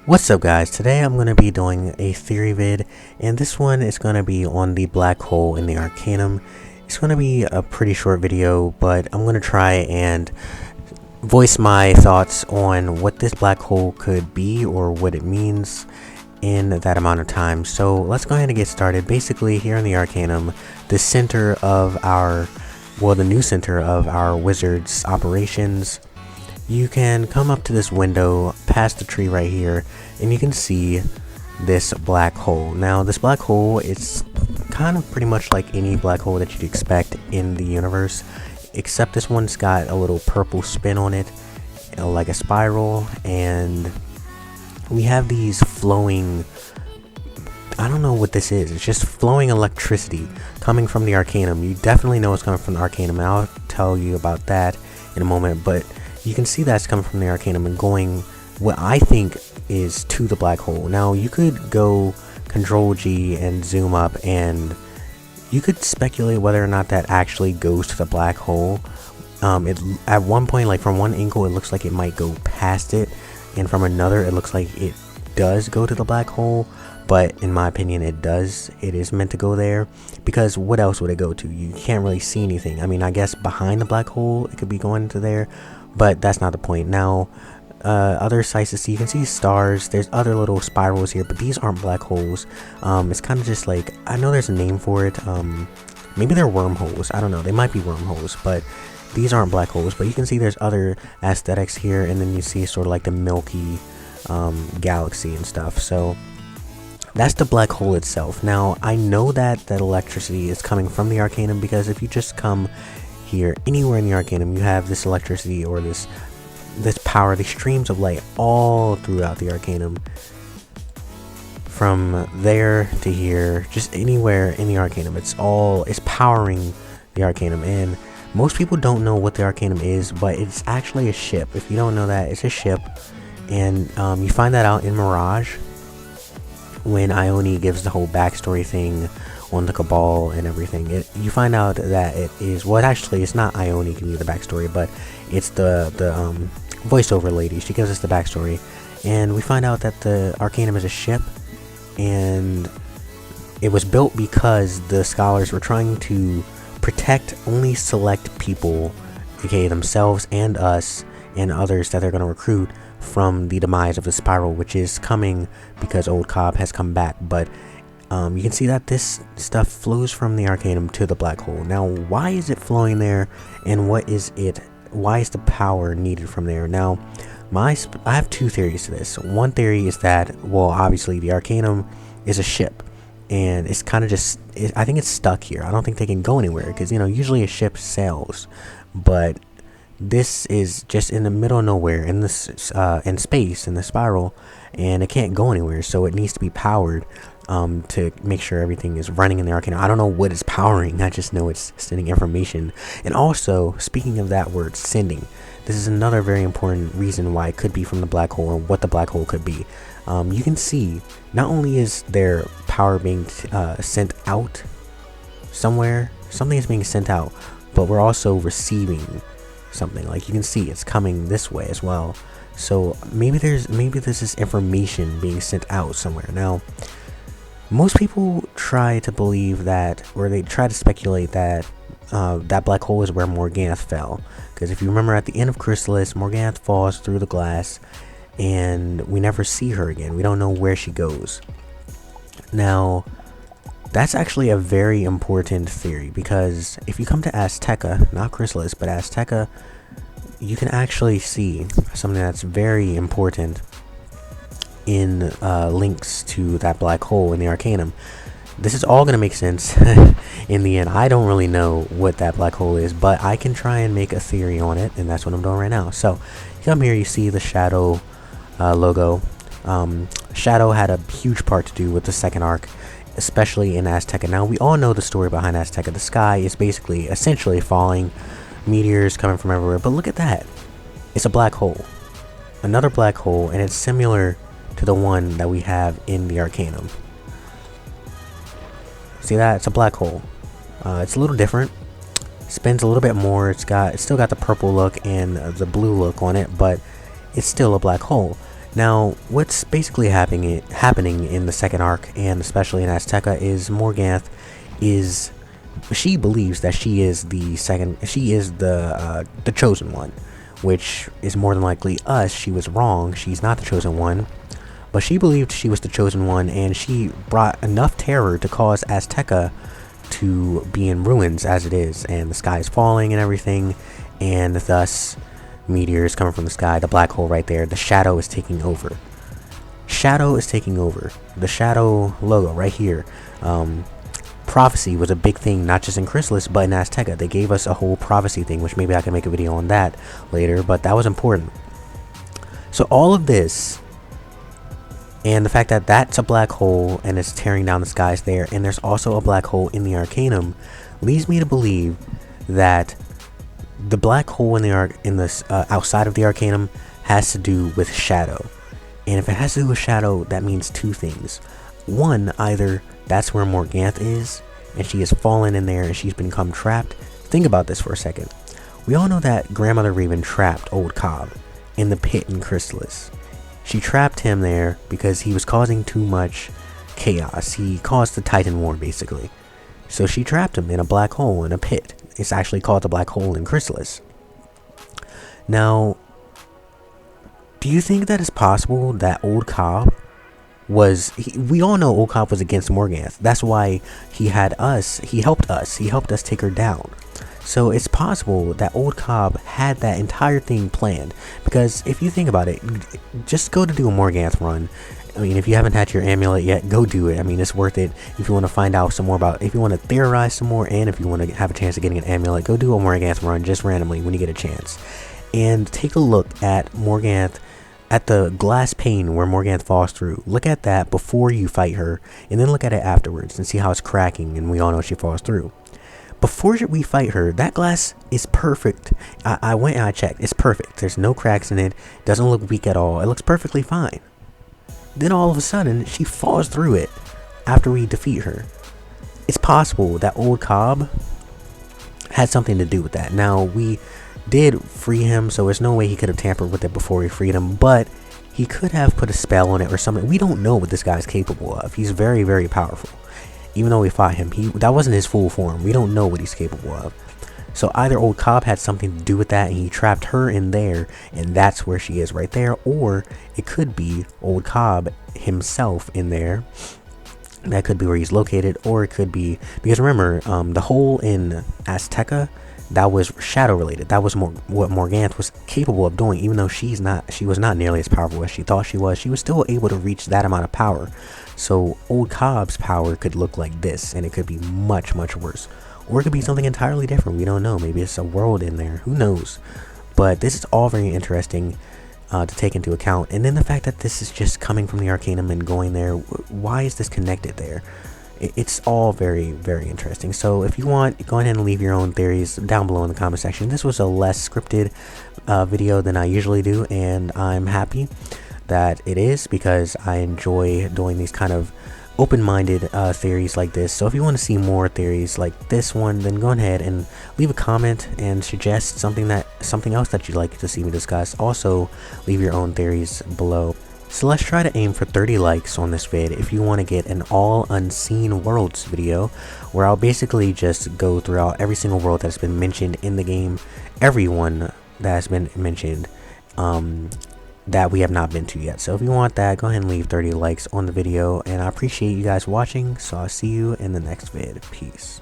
What's up guys, today I'm going to be doing a theory vid, and this one is going to be on the black hole in the Arcanum. It's going to be a pretty short video, but I'm going to try and voice my thoughts on what this black hole could be or what it means in that amount of time. So let's go ahead and get started. Basically, here in the Arcanum, the center of the new center of our wizard's operations, you can come up to this window past the tree right here, and you can see this black hole. Now this black hole is kind of pretty much like any black hole that you'd expect in the universe, except this one's got a little purple spin on it, like a spiral, and we have these flowing, I don't know what this is, it's just flowing electricity coming from the Arcanum. You definitely know it's coming from the Arcanum, and I'll tell you about that in a moment, but you can see that's coming from the Arcanum and going what I think is to the black hole. Now you could go Control G and zoom up, and you could speculate whether or not that actually goes to the black hole. At one point, like from one angle, it looks like it might go past it, and from another, it looks like it does go to the black hole. But in my opinion, it does. It is meant to go there, because what else would it go to? You can't really see anything. I mean, I guess behind the black hole, it could be going to there, but that's not the point. Now, other sites to see, you can see stars. There's other little spirals here, but these aren't black holes. It's kind of just like, I know there's a name for it. Maybe they're wormholes. I don't know. They might be wormholes, but these aren't black holes. But you can see there's other aesthetics here, and then you see sort of like the Milky galaxy and stuff. So that's the black hole itself. Now, I know that electricity is coming from the Arcanum, because if you just come here anywhere in the Arcanum, you have this electricity or this power, these streams of light all throughout the Arcanum, from there to here, just anywhere in the Arcanum. It's powering the Arcanum, and most people don't know what the Arcanum is, but it's actually a ship. If you don't know that, it's a ship, and you find that out in Mirage when Ione gives the whole backstory thing on the Cabal and everything. You find out that it is, well, actually it's not Ione giving you the backstory, but it's the voiceover lady. She gives us the backstory, and we find out that the Arcanum is a ship, and it was built because the scholars were trying to protect only select people, aka themselves and us and others that they're going to recruit, from the demise of the spiral, which is coming because Old Cobb has come back. But you can see that this stuff flows from the Arcanum to the black hole. Now, why is it flowing there, and what is it? Why is the power needed from there? Now, I have two theories to this. One theory is that, well, obviously the Arcanum is a ship, and it's kind of just, I think it's stuck here. I don't think they can go anywhere, because, you know, usually a ship sails, but this is just in the middle of nowhere in this in space, in the spiral, and it can't go anywhere, so it needs to be powered to make sure everything is running in the Arcanum. I don't know what it's powering, I just know it's sending information. And also, speaking of that word, sending, this is another very important reason why it could be from the black hole, and what the black hole could be. You can see, not only is there power being sent out somewhere, something is being sent out, but we're also receiving something. Like, you can see it's coming this way as well. So maybe this is information being sent out somewhere. Now, most people try to believe that, or they try to speculate that that black hole is where Morganth fell, because if you remember, at the end of Chrysalis, Morganth falls through the glass, and we never see her again. We don't know where she goes. Now, that's actually a very important theory, because if you come to Azteca, not Chrysalis, but Azteca, you can actually see something that's very important in links to that black hole in the Arcanum. This is all going to make sense in the end. I don't really know what that black hole is, but I can try and make a theory on it, and that's what I'm doing right now. So, you come here, you see the Shadow logo. Shadow had a huge part to do with the second arc, especially in Azteca. Now, we all know the story behind Azteca. The sky is basically, essentially falling, meteors coming from everywhere, but look at that. It's a black hole. Another black hole, and it's similar to the one that we have in the Arcanum. See that? It's a black hole. It's a little different. Spins a little bit more. It's still got the purple look and the blue look on it, but it's still a black hole. Now, what's basically happening in the second arc, and especially in Azteca, is Morganth is she believes that she is the chosen one, which is more than likely us. She was wrong. She's not the chosen one, but she believed she was the chosen one, and she brought enough terror to cause Azteca to be in ruins as it is, and the sky is falling and everything, and thus meteors coming from the sky, the black hole right there, the shadow is taking over. Shadow is taking over. The shadow logo right here. Prophecy was a big thing, not just in Chrysalis, but in Azteca. They gave us a whole prophecy thing, which maybe I can make a video on that later, but that was important. So all of this, and the fact that that's a black hole and it's tearing down the skies there, and there's also a black hole in the Arcanum, leads me to believe that the black hole in the outside of the Arcanum has to do with shadow. And if it has to do with shadow, that means two things. One, either that's where Morganth is, and she has fallen in there and she's become trapped. Think about this for a second. We all know that Grandmother Raven trapped Old Cobb in the pit in Chrysalis. She trapped him there because he was causing too much chaos. He caused the Titan War, basically. So she trapped him in a black hole, in a pit. It's actually called the black hole in Chrysalis. Now, do you think that it's possible that Old Cobb we all know Old Cobb was against Morganth. That's why he helped us take her down. So it's possible that Old Cobb had that entire thing planned, because if you think about it, just go to do a Morganth run. I mean, if you haven't had your amulet yet, go do it. I mean, it's worth it. If you want to find out some more about, if you want to theorize some more, and if you want to have a chance of getting an amulet, go do a Morganth run just randomly when you get a chance. And take a look at Morganth, at the glass pane where Morganth falls through. Look at that before you fight her, and then look at it afterwards and see how it's cracking, and we all know she falls through. Before we fight her, that glass is perfect. I went and I checked. It's perfect. There's no cracks in it. Doesn't look weak at all. It looks perfectly fine. Then all of a sudden, she falls through it after we defeat her. It's possible that Old Cobb had something to do with that. Now, we did free him, so there's no way he could have tampered with it before we freed him, but he could have put a spell on it or something. We don't know what this guy's capable of. He's very, very powerful. Even though we fought him, that wasn't his full form. We don't know what he's capable of. So either Old Cobb had something to do with that and he trapped her in there, and that's where she is right there, or it could be Old Cobb himself in there. That could be where he's located, or it could be, because remember, the hole in Azteca, that was shadow related. That was what Morganth was capable of doing. Even though she was not nearly as powerful as she thought she was still able to reach that amount of power. So Old Cobb's power could look like this, and it could be much, much worse. Or it could be something entirely different. We don't know. Maybe it's a world in there. Who knows? But this is all very interesting to take into account. And then the fact that this is just coming from the Arcanum and going there. Why is this connected there? It's all very, very interesting. So if you want, go ahead and leave your own theories down below in the comment section. This was a less scripted video than I usually do, and I'm happy that it is, because I enjoy doing these kind of open-minded theories like this. So if you want to see more theories like this one, then go ahead and leave a comment and suggest something else that you'd like to see me discuss. Also, leave your own theories below. So let's try to aim for 30 likes on this vid if you want to get an all unseen worlds video, where I'll basically just go throughout every single world that's been mentioned in the game, everyone that has been mentioned that we have not been to yet. So if you want that, go ahead and leave 30 likes on the video, and I appreciate you guys watching, so I'll see you in the next vid. Peace.